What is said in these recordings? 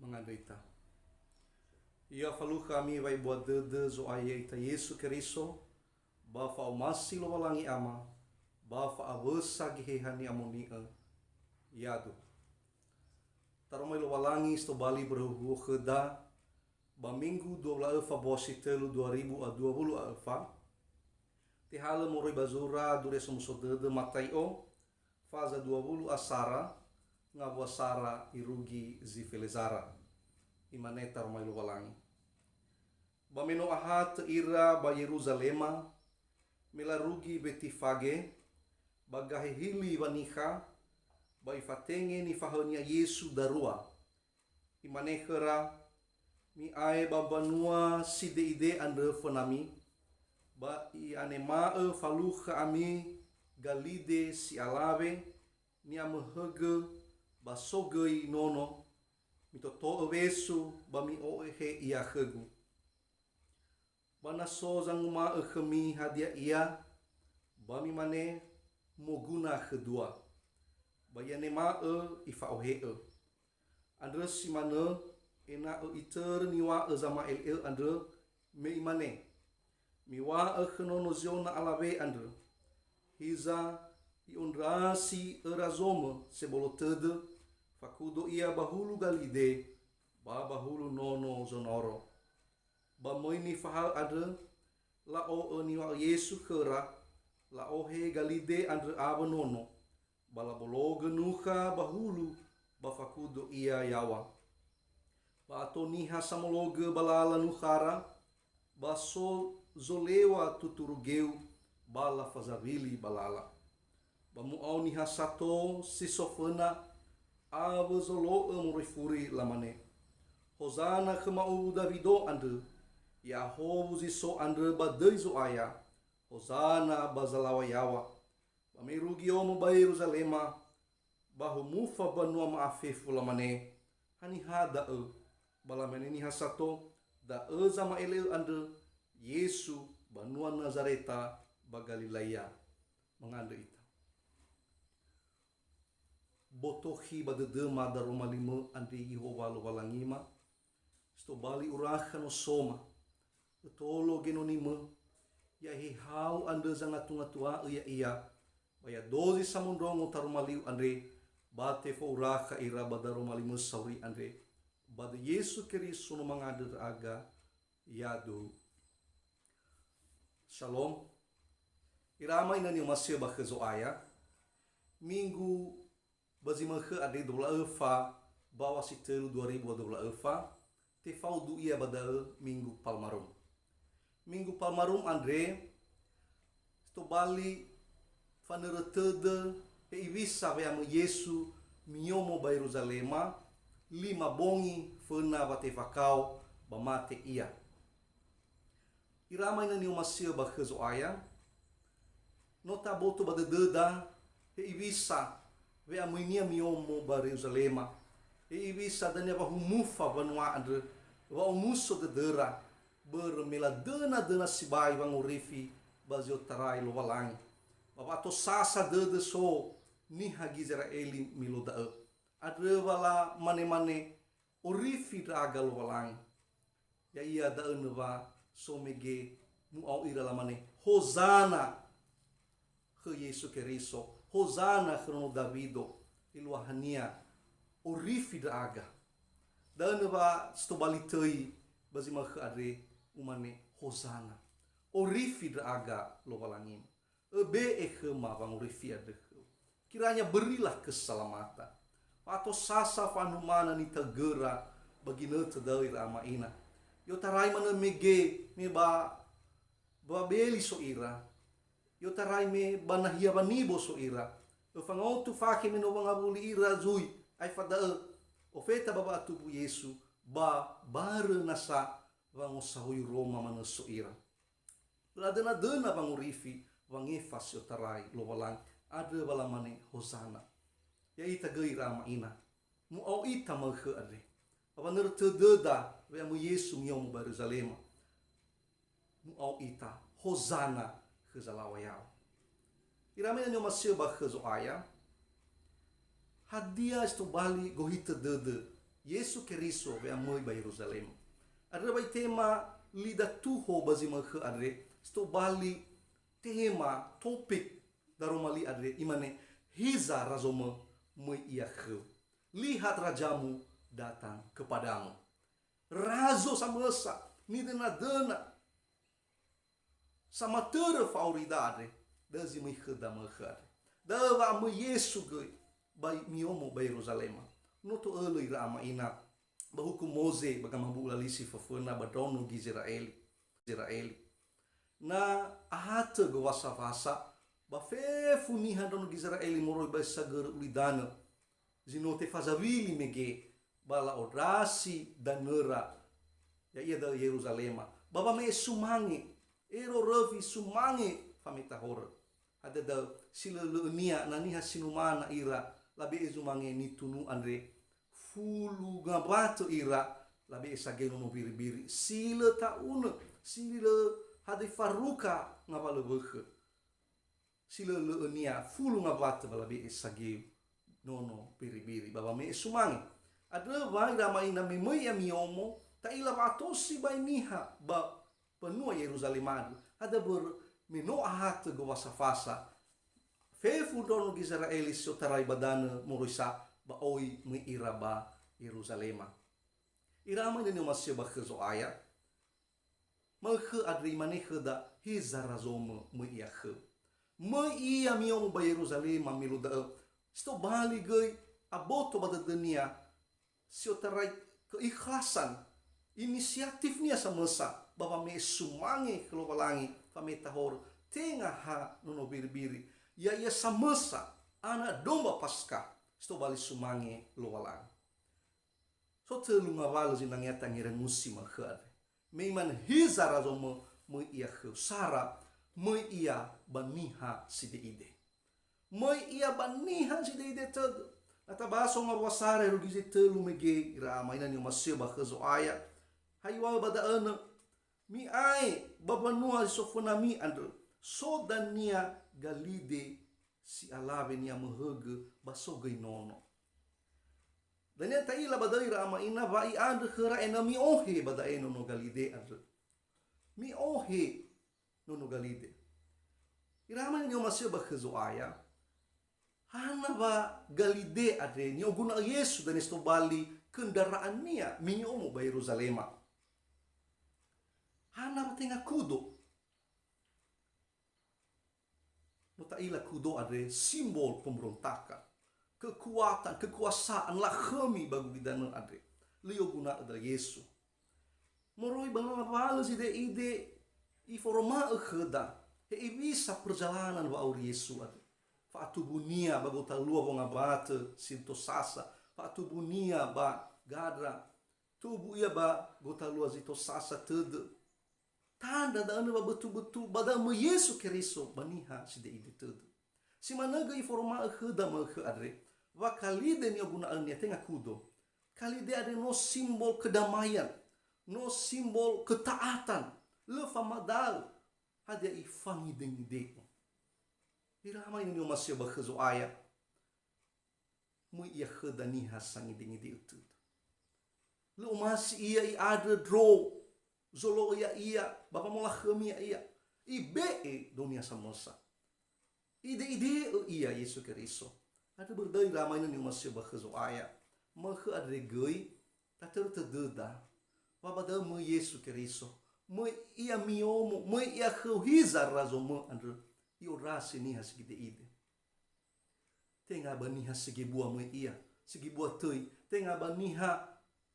mangandaita. Ia falu kami vai buat dede zo aya ita Yesu Keriso, ba fa masi lo walangi ama, ba fa awesa gihehani amonia, yado. Taromai lo walangi sto bali berhuhu kheda, ba minggu 12 bosi telu 2020 alfa, te hala moroi bazura dure somuso dede mataio, faza 20 asara, ngabua sara irugi zifelezara. Imane taromai lo walangi. Ba meno ahat ira ba Yerusalema, melarugi betifage, ba gahehili vaniha, ba ifatenge ni fahonia Yesu darua. Imane kera, mi ae ba banua side ide ande fonami, ba i anemae faluha ami galide si alave, ni amehege ba sogei nono, mitoto wesu ba mi oehe ia hegu. Bana so zanguma khemi hadia ia, ba mi mane moguna kedua. Ba yane ma ifa ohe andre si mane ena iter niwa zama el andre me imane. Miwa khenono ziona alave andre. Hiza iondrasi erazoma sebolotede fakudo ia bahulu galide ba bahulu nono zonoro. Ba moini fahal ada la o niwa Yesu kera la o he galide andre abanono bala bologe nuha bahulu ba fakudo ia yawa. Ba atoniha samologe balala nuhara ba so zolewa tuturugeu bala fazavili balala. Ba muau niha sato sisofena ave zolo emurifuri lamane. Hosana kemau Davido andre Yahovu ziso andre badai zo aya, Hosana bazalawa yawa, bamirugi omo ba Yerusalema, bahu mufa banua maafefu lamane, hani hada balamene ni hasato, da zama ele andre, Yesu banua Nazareta ba Galilea, menganda ita. Botohi badedema daroma lima andre Yehova lo walangima, sto bali uraha no soma, tolo genonima ya hau ande zangatungatua ia baya dozi samundongo tarumaliu andre bate fauraha ira badarumalimu sauri andre bada Yesu Keriso no mangader aga yado. Shalom. Irama ina ni masih bakhezo aya minggu bazimakhe ade dola efa bawa sitelu 2012 efa te faudu ia bada minggu palmarum. Minggu palmarum andre sto bali faneretede e ivisa veamo Yesu miomo ba Yerusalema 5 bongi fena bate vakau ba mate ia. Irama ina ni umasia ba khezo aya nota boto ba dededa e ivisa veamo inia miomo ba Yerusalema e ivisa dania ba humufa banua andre wa umuso dedera bermela dena sibai bang urifi bazio tarai lo walangi baba to sasa de so ni hagi Israeli miloda adre wala mane urifi draga lo walangi ya ia da neva so mege mu au ira la mane Hosana ke Yesu Keriso Hosana khrono Davido ilwahania urifi draga da neva sto balitei bazima khare umane Hosana orifi draga lo walangim ebe ekhema bang orifi ade kiranya berilah keselamatan atau sasa fanumana ni tegera bagina tedai rama ina yo tarai mana mege me ba beli so ira yo tarai me banahia banibo so ira fangotu fakhi mino wangabuli ira zui ai fada ofeta baba tubu Yesu ba bare nasa vango sahui Roma mana soira. Ladena dena vango rifi vangefas yo tarai lo walang ada balamane Hosana. Ya ita gai rama ina. Mu au ita maghe ade. Abaner tededa ve mu Yesu miomo ba Yerusalema. Mu au ita Hosana khazalawa yao. Irame nyo masio ba khazo aya. Hadia sto bali gohita dede Yesu Keriso be amoi ba Yerusalem. Adre bai tema lida tuho bazi makhe adre. Sto bali tema topik daromali adre imane hiza razoma moi ia kheu. Lihat rajamu datang kepadamu. Razo samasa ni dena sama tere fauridade dazi mai kheda makhar. Dava mo Yesu goi bai miomo bai Yerusalem. Noto eloi rama ina bahuku Mose bagamabu lalisi fafuna badono Israeli. Na ahata gawasa fasa ba fefu niha dono Israeli moroi bai sagar ulidana. Zinote fazavili mege bala odrasi danera ya ia da Yerusalem. Baba me sumange ero revi sumange famita hor. Ada da sila leunia naniha sinumana ira labe ezumange ni tunu andre fulu gabato ira labe esageno no biri-biri sila tauna sila hade faruka ngabalo bekhe sila leunia fulu gabato labe esageo nono biri-biri baba me sumange ada vai ramai na me mai amiomo ta ila batosi bai niha ba penua Yerusalem ada ber meno ahata go wasafasa fefu dono Israeli sotarai badana morisa ba oi me iraba Yerusalem irama ni masih ba khazo aya ma kha adri mane khada hizarazoma me ia kha me ia miong ba Yerusalem miluda sto bali gai aboto bada dunia sotarai keikhlasan inisiatifnya samasa baba me sumange kelobalangi pameta hor tengah ha nono biri-biri ya ia samasa ana domba paska sto bali sumange lowalang so telu ngawal zinang yata ngira musim khad meiman hizara zomo mo ia khusara mo ia baniha sideide mo ia baniha sideide tad ata baso ngawasare rugize telu mege ira mainan yo maseba khazo aya haywa bada ana mi ai babanua sofonami andro so dania galide si alave nia mahege basogai nono dania taila badai rama ina vai and khara ena mi ohe badai nono galide andro mi ohe nono galide irama ni masih bakhazo aya hana ba galide ade ni oguna Yesu dan esto bali kendaraan nia minyomo ba Yerusalem hana tengah kudo Mutaila kudo ada simbol pemberontakan kekuatan kekuasaan lahemi bagi dana ada leo guna ada Yesu moroi bangla pala si de ide I forma kheda he ibisa perjalanan wa aur Yesu ada fa tubunia bagota lua bonga bata sinto sasa fa tubunia ba gadra tubu ia ba gota lua zito sasa tudo tanda da anu betul-betul bada me Yesu Keriso baniha si de ide tudo si managa I forma kheda ma khadre wa kalide ni guna ania tenga kudo kalide ada no simbol kedamaian no simbol ketaatan le famadal ada ifangi dengide irama ini masih bakhazo aya mu ia khedani hasangi dengide itu le masih ia I ada draw zolo ia bapa mola khami ia ibe dunia samosa ide ia Yesu Keriso ada berdai ramai ini masih bakhazo aya makh adre goi tater tededa wabada mu Yesu Keriso mu ia miomo mu ia khiza razomo andro I orasi ni hasgide ide tenga baniha segi buah mu ia segi buah tui tenga baniha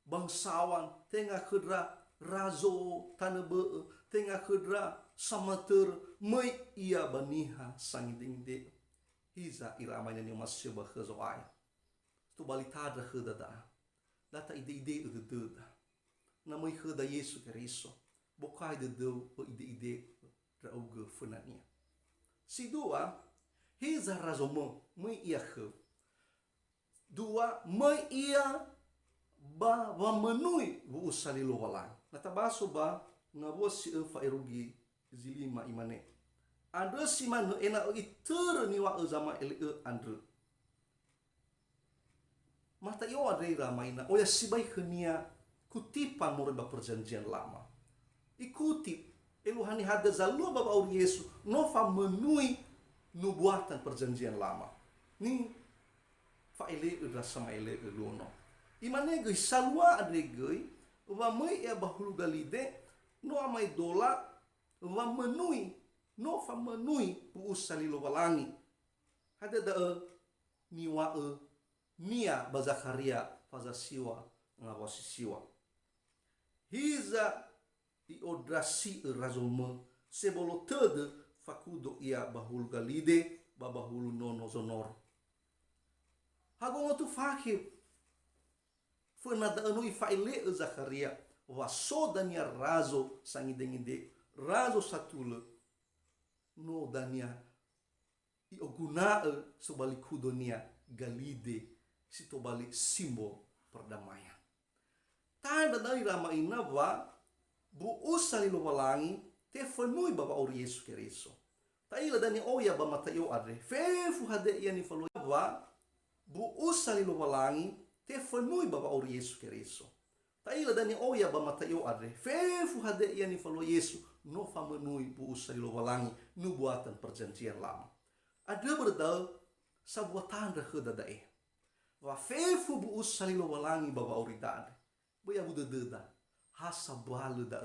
bangsawan tenga khedra razo tanebe tenga khedra samater mu ia baniha sangidingde hiza iramanya ni masih bakhazo aya tu balita da kheda da data ide da namai kheda Yesu Keriso bokai de do o ide rauga funania si dua hiza razomo mai ia khe dua mai ia ba menui bu usali lo wala natabaso ba ngabo si fa erugi zilima imane ando si man ena itur ni wa zama ele andru mata yo adrei ramaina oya sibai khania kutipan moreba perjanjian lama. Ikuti eluhani hada zalua baba uri Yesu nova menui nubuatan perjanjian lama. Ni faile udra sama ele eluno. Imane gei salua adre gei wa mai ya bahulu galide no amai dola wa menui no fa menui puus salilo walangi. Hada da niwa nia bazakaria faza siwa ngawasi siwa. Hiza i odrasi razoma sebolo tede fakudo ia bahulu galide babahulu nono zonor. Hagongo tu fakir fenada anu ifaile Zakaria waso dania razo sangi denginde razo satule no dania i oguna sobali kudonia galide sitobali simbol perdamaian. Tanda dari rama ina wa bu usali lo walangi te fenui baba ori Yesu Keriso. Taila dani oya ba matayo adre fefu hade yani falo wa bu usali lo walangi te fenui baba ori Yesu Keriso. Taila dani oya ba matayo adre fefu hade yani falo Yesu no famenui bu usali lo walangi nubuatan perjanjian lama. Ada berdal sabuah tanda kedadae. Wa fefu bu usali lo walangi baba ori dade. Baya buda deda hasa balu da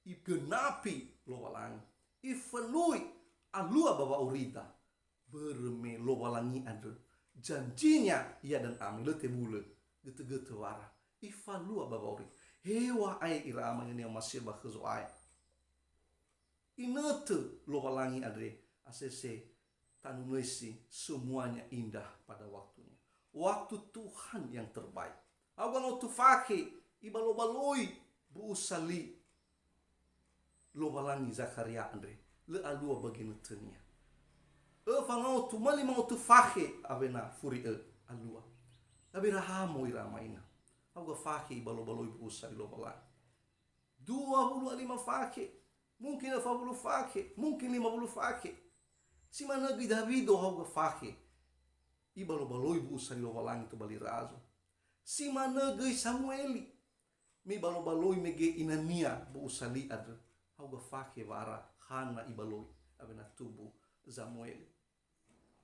igenapi lo walangi ifenui alua baba urida berme lo walangi ada janjinya ia dan ami lete bule gete wara ifalua baba uri hewa ai ira amanya yang masih bakhezo ai inete lo walangi adre asese tanunesi semuanya indah pada waktunya, waktu Tuhan yang terbaik. Awan tu fakhe ibalo-baloi bu usali lo walangi Zakaria andre le alua bagina tenia. Fangau tu mali mau tu fakhe avena furi alua. Tapi rahamo iramaina. Auga fakhe ibalo-baloi bu usali lo walangi. 25 fakhe, mungkin 40 fakhe, mungkin 50 fakhe. Si mana Davido auga fakhe ibalo-baloi bu usali lo walangi tu bali razo. Si mana gei Samueli mi balo-baloi mege inania bu usali adre hauga fakhe wara hana ibaloi abena tubu Samueli.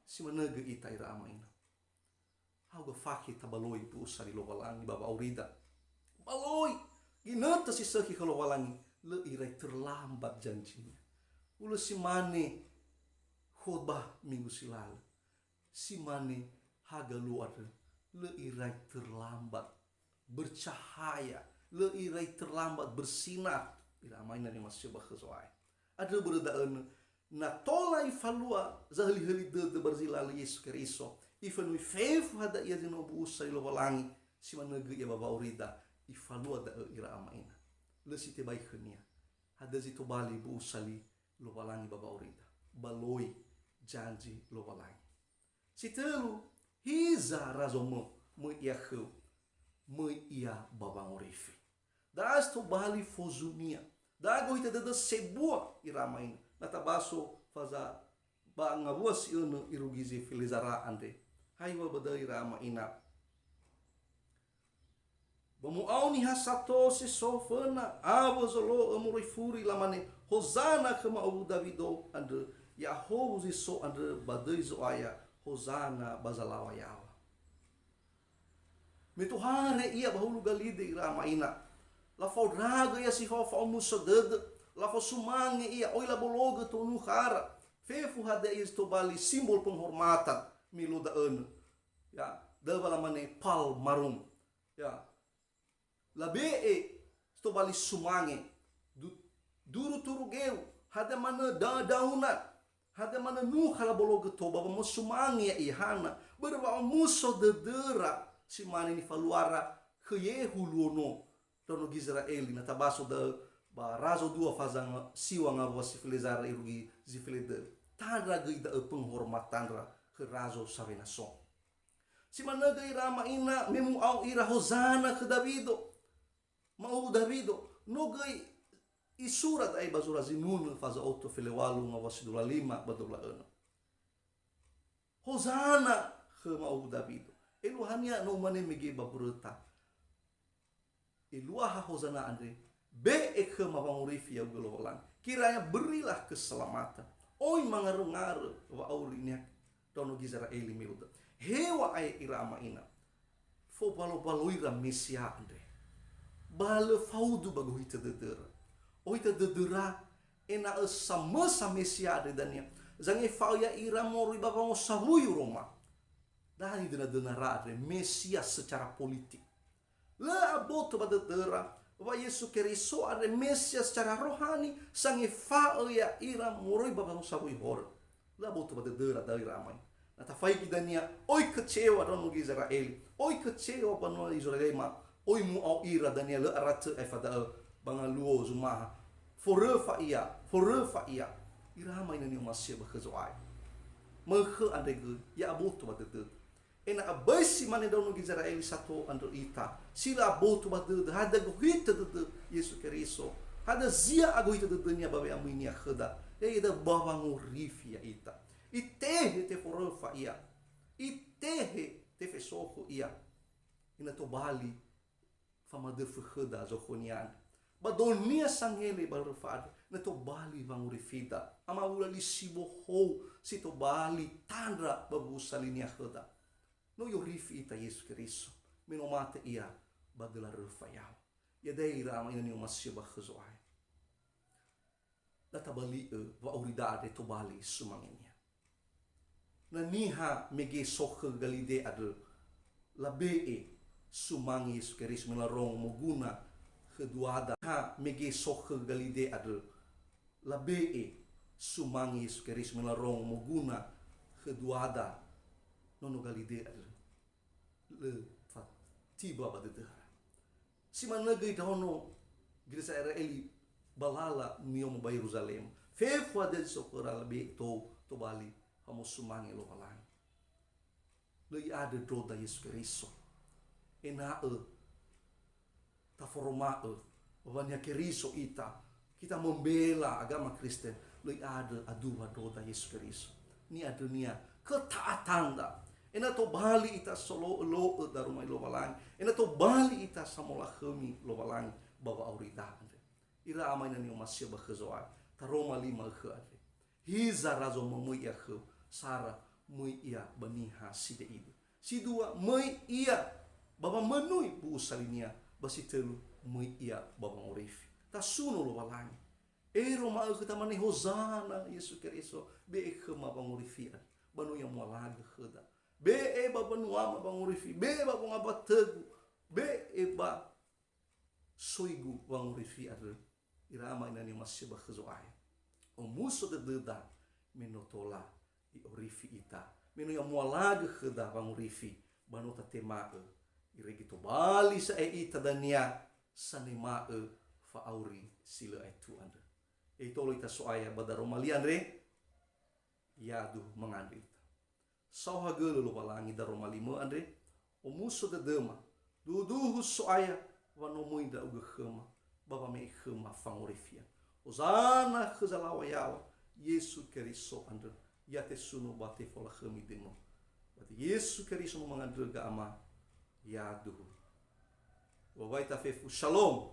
Si mana gei ita ira amaina hauga fakhe tabaloi bu usali lo walangi baba aurida baloi ginata si seki kalau walangi le irai terlambat janjinya ulu si mane khotbah minggu silalu si mane haga lu adre le irai terlambat bercahaya, le irai terlambat bersinar. Ira mainan yang masih bakhezoai. Ada beredaan na tola ifalua zahli-hali de barzilali Yesu Keriso. Ifanui fefu hada ia zino buusa ilo walangi si manege ya baba urida ifalua da ira amaina. Le site baik khania. Hada zito bali buusali lo walangi baba urida. Baloi janji lo walangi. Sitelu hiza razomo me ia kheu me ia babang orifi das to bali fozunia da goita de sebua iramain natabaso faza ba ngabuas ilno irugizi filizara ande haiwa bada irama ina bamu auni hasato se sofana avozolo amurifuri lamane hosana kama Abu Davido ande Yahobu so ande badai zo aya hosana bazalawa yawa metuhare ia bahulu galide ira maina la faudraga ia si fa musoded la fa sumange ia oila bologa tonu khara fefu hada is to bali simbol penghormatan miluda ya da bala mane pal marum ya la be to bali sumange duru turugeu hada mana dauna hada mana nu khala bologa to baba musumange ia ihana berwa musodedera si mani ni faluara khye huluono tono Israeli na tabaso da ba razo dua fazang siwa nga wasi filizara irugi zifilede tandra gida penghormatan ra ke razo savena so si managa irama ina memu au ira hosana ke Davido mau Davido no gai isurat ai bazura zinun faza auto filewalu nga wasi 25 badula hosana ke mau Davido Eluhania no mane mege babrota. Eluaha hozana andre. Be ekhe mabangurifi ya gelolang. Kiranya berilah keselamatan. Oi mangaru-ngaru wa aurinya dono gizara eli miluda. Hewa ay irama ina. Fo balo-baloira mesia andre. Bale faudu bago hita dedera. O hita dedera ena sama mesia ade dania. Zange fau ya ira mori babango sahuyu Roma. Dani dena ade mesia secara politik. La aboto ba dedera. Wa Yesu Keriso ade mesia secara rohani. Sange fau ya ira mori babango sahuyu hor. La aboto ba dedera dari ramai. Nata fai kidania oi kecewa dono Israel. Oi kecewa bano Israel ma. Oi mu au ira dania le arate e fada bangaluo zumaha. Forefa ia. Ira mai nani umasia bakhazoai. Mekhe andege ya aboto batete. Ena abasi mane dono Israel satu ando ita. Sila aboto batete hada gohita de Yesu Keriso. Hada zia agohita de dunia babe amuinia khada. E ida babangu rifi ya ita. Itehe te forefa ia. Itehe te fesoho ia. Ina to bali fama de khada zokhonian. Badonia sangele barfad na to bali vangurifida ama ula lisibo ho si to bali tandra babusa linia khada no yorifi ita Yesu Keriso menomate ia badela rufayao ya deira ama ina masya bakhzoai data bali va auridade to bali sumangenia na niha mege sokhe galide ade labe sumangi Yesu Keriso melarong moguna keduada ha mege sokhe galide ade labe sumangi Yesu Keriso melarong moguna keduada nono galide ade le fat tiba badedera si managay dono Gereja Israeli balala miom ba Yerusalem fefwa del sokora labe to bali hamo sumangi lo balang le ade doda Yesu Keriso ena ta forma wanya Keriso ita kita membela agama Kristen lui ada aduha doda Yesus Keriso ni adunia ketaatan da ena to bali ita solo lo darumai lo balang ena to bali ita samola khemi lo balang bawa aurida ira amaina ni umasya bakhzoa taroma lima khade hiza razo mamui ya kh sara mui ia baniha side ide si dua mui ia baba menui bu salinia basi telu mui ia baba urifi ta suno lo balang ero ma kita mani hozana Yesu Keriso be khama bang urifi banu yang mualag khada be e baba nuama bang urifi be baba ngabategu be e ba soigu bang urifi irama inani masih bakhzoai o muso de deda menotola i urifi ita meno yang mualag khada bang urifi banu ta tema iregito bali sa ita dania sanema fa auri sila itu anda itu lo ita soaya badaro maliandre yadu mangandre ita sauha gelo lo balangi daro malimo andre o muso de dema dudu soaya wano muinda uga khama baba me khama fangorifia ozana khazalawa yawa Yesu Keriso andre yate suno bate fola khami demo bate Yesu Keriso mangandre ga ama yadu wa waita fefu shalom.